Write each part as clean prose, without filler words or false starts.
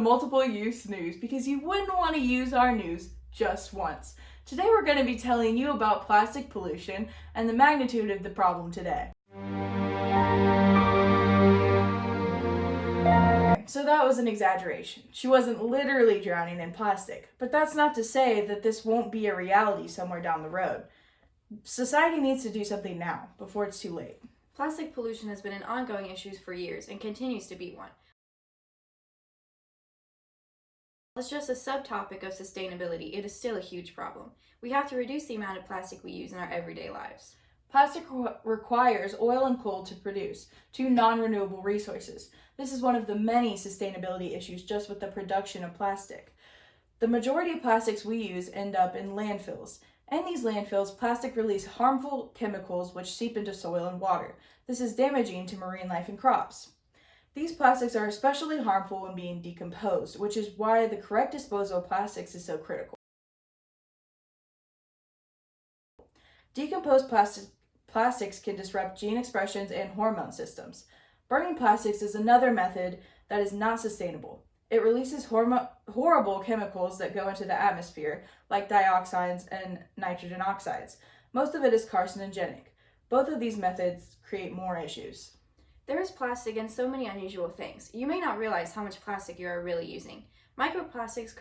multiple use news because you wouldn't want to use our news just once. Today we're going to be telling you about plastic pollution and the magnitude of the problem today. So that was an exaggeration. She wasn't literally drowning in plastic, but that's not to say that this won't be a reality somewhere down the road. Society needs to do something now, before it's too late. Plastic pollution has been an ongoing issue for years and continues to be one. It's just a subtopic of sustainability. It is still a huge problem. We have to reduce the amount of plastic we use in our everyday lives. Plastic requires oil and coal to produce, two non-renewable resources. This is one of the many sustainability issues just with the production of plastic. The majority of plastics we use end up in landfills. In these landfills, plastic release harmful chemicals which seep into soil and water. This is damaging to marine life and crops. These plastics are especially harmful when being decomposed, which is why the correct disposal of plastics is so critical. Decomposed plastics can disrupt gene expressions and hormone systems. Burning plastics is another method that is not sustainable. It releases horrible chemicals that go into the atmosphere, like dioxins and nitrogen oxides. Most of it is carcinogenic. Both of these methods create more issues. There is plastic in so many unusual things. You may not realize how much plastic you are really using. Microplastics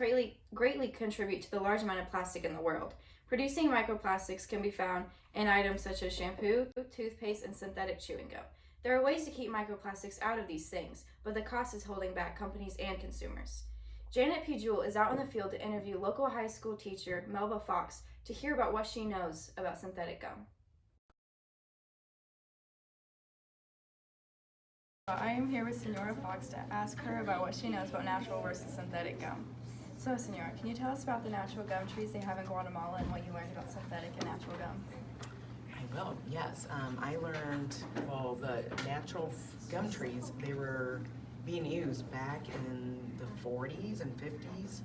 greatly contribute to the large amount of plastic in the world. Producing microplastics can be found in items such as shampoo, toothpaste, and synthetic chewing gum. There are ways to keep microplastics out of these things, but the cost is holding back companies and consumers. Janet P. Jewell is out in the field to interview local high school teacher Melba Fox to hear about what she knows about synthetic gum. I am here with Senora Fox to ask her about what she knows about natural versus synthetic gum. So, Senora, can you tell us about the natural gum trees they have in Guatemala and what you learned about synthetic and natural gum? I will, yes. I learned, the natural gum trees, they were being used back in the 40s and 50s.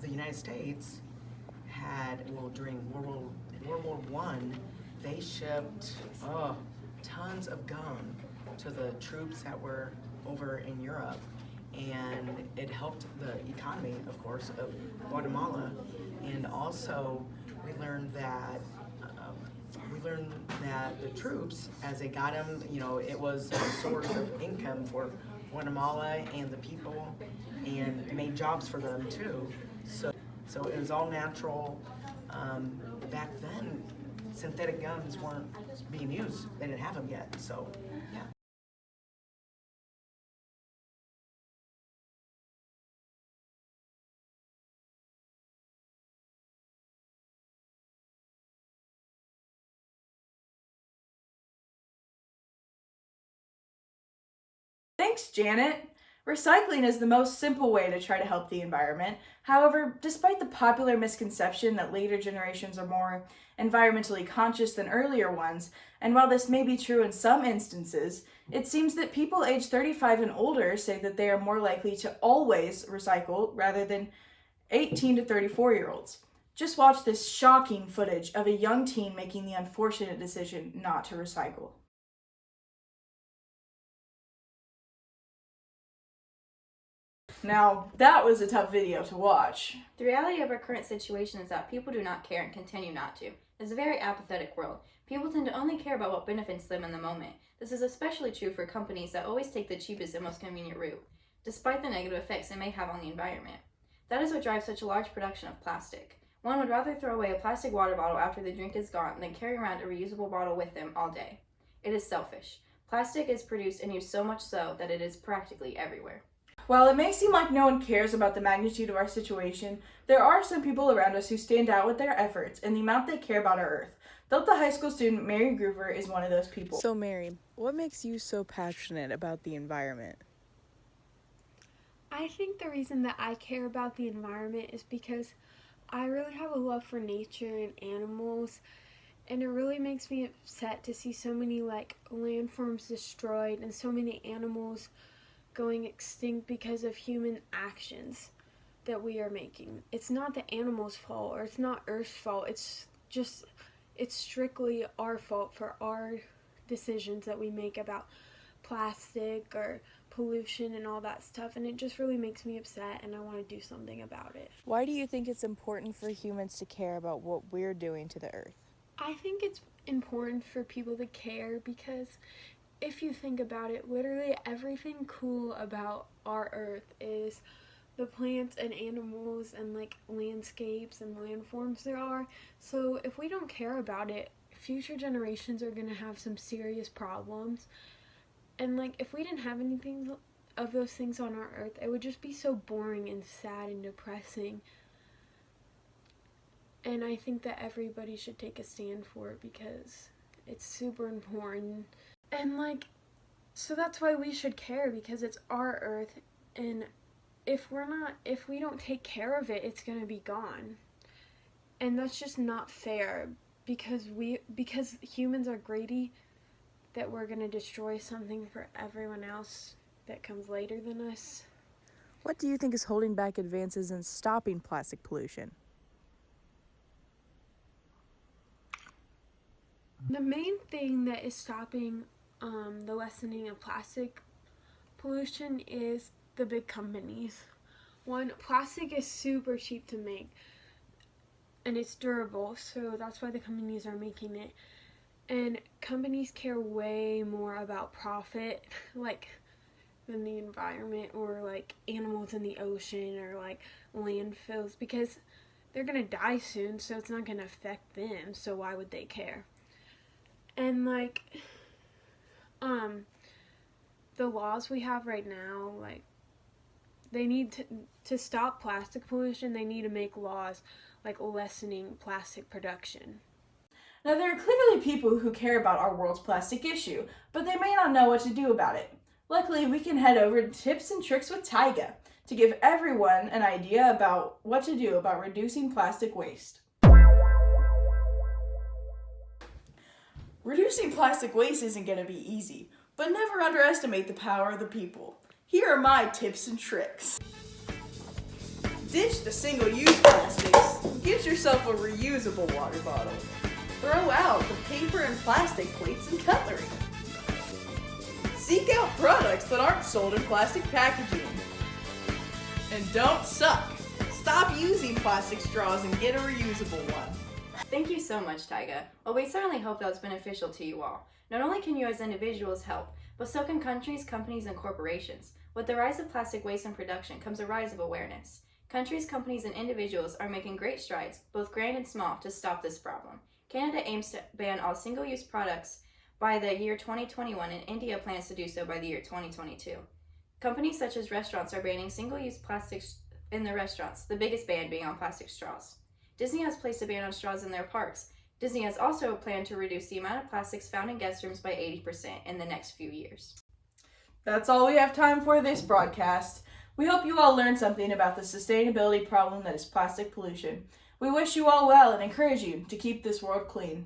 The United States had, during World War I, they shipped tons of gum to the troops that were over in Europe. And it helped the economy, of course, of Guatemala. And also, we learned that the troops, as they got them, it was a source of income for Guatemala and the people, and made jobs for them too. So it was all natural. Back then, synthetic gums weren't being used; they didn't have them yet. So, yeah. Thanks, Janet. Recycling is the most simple way to try to help the environment. However, despite the popular misconception that later generations are more environmentally conscious than earlier ones, and while this may be true in some instances, it seems that people aged 35 and older say that they are more likely to always recycle rather than 18 to 34-year-olds. Just watch this shocking footage of a young teen making the unfortunate decision not to recycle. Now, that was a tough video to watch. The reality of our current situation is that people do not care and continue not to. It's a very apathetic world. People tend to only care about what benefits them in the moment. This is especially true for companies that always take the cheapest and most convenient route, despite the negative effects it may have on the environment. That is what drives such a large production of plastic. One would rather throw away a plastic water bottle after the drink is gone than carry around a reusable bottle with them all day. It is selfish. Plastic is produced and used so much so that it is practically everywhere. While it may seem like no one cares about the magnitude of our situation, there are some people around us who stand out with their efforts and the amount they care about our Earth. Delta High School student Mary Groover is one of those people. So Mary, what makes you so passionate about the environment? I think the reason that I care about the environment is because I really have a love for nature and animals, and it really makes me upset to see so many landforms destroyed and so many animals going extinct because of human actions that we are making. It's not the animals' fault, or it's not Earth's fault. It's strictly our fault for our decisions that we make about plastic or pollution and all that stuff, and it just really makes me upset, and I want to do something about it. Why do you think it's important for humans to care about what we're doing to the earth? I think it's important for people to care because if you think about it, literally everything cool about our earth is the plants and animals and like landscapes and landforms there are. So if we don't care about it, future generations are going to have some serious problems. And like if we didn't have anything of those things on our earth, it would just be so boring and sad and depressing. And I think that everybody should take a stand for it because it's super important. And like, so that's why we should care, because it's our earth, and if we don't take care of it, it's going to be gone. And that's just not fair, because humans are greedy, that we're going to destroy something for everyone else that comes later than us. What do you think is holding back advances in stopping plastic pollution? The main thing that is stopping the lessening of plastic pollution is the big companies. One, plastic is super cheap to make, and it's durable, so that's why the companies are making it. And companies care way more about profit, like, than the environment, or like animals in the ocean, or like landfills, because they're gonna die soon, so it's not gonna affect them, so why would they care? And like, the laws we have right now, like, they need to stop plastic pollution, they need to make laws like lessening plastic production. Now, there are clearly people who care about our world's plastic issue, but they may not know what to do about it. Luckily, we can head over to Tips and Tricks with Tyga to give everyone an idea about what to do about reducing plastic waste. Reducing plastic waste isn't going to be easy, but never underestimate the power of the people. Here are my tips and tricks. Ditch the single-use plastics. Get yourself a reusable water bottle. Throw out the paper and plastic plates and cutlery. Seek out products that aren't sold in plastic packaging. And don't suck. Stop using plastic straws and get a reusable one. Thank you so much, Tyga. Well, we certainly hope that was beneficial to you all. Not only can you as individuals help, but so can countries, companies, and corporations. With the rise of plastic waste and production comes a rise of awareness. Countries, companies, and individuals are making great strides, both grand and small, to stop this problem. Canada aims to ban all single-use products by the year 2021, and India plans to do so by the year 2022. Companies such as restaurants are banning single-use plastics in their restaurants, the biggest ban being on plastic straws. Disney has placed a ban on straws in their parks. Disney has also planned to reduce the amount of plastics found in guest rooms by 80% in the next few years. That's all we have time for this broadcast. We hope you all learned something about the sustainability problem that is plastic pollution. We wish you all well and encourage you to keep this world clean.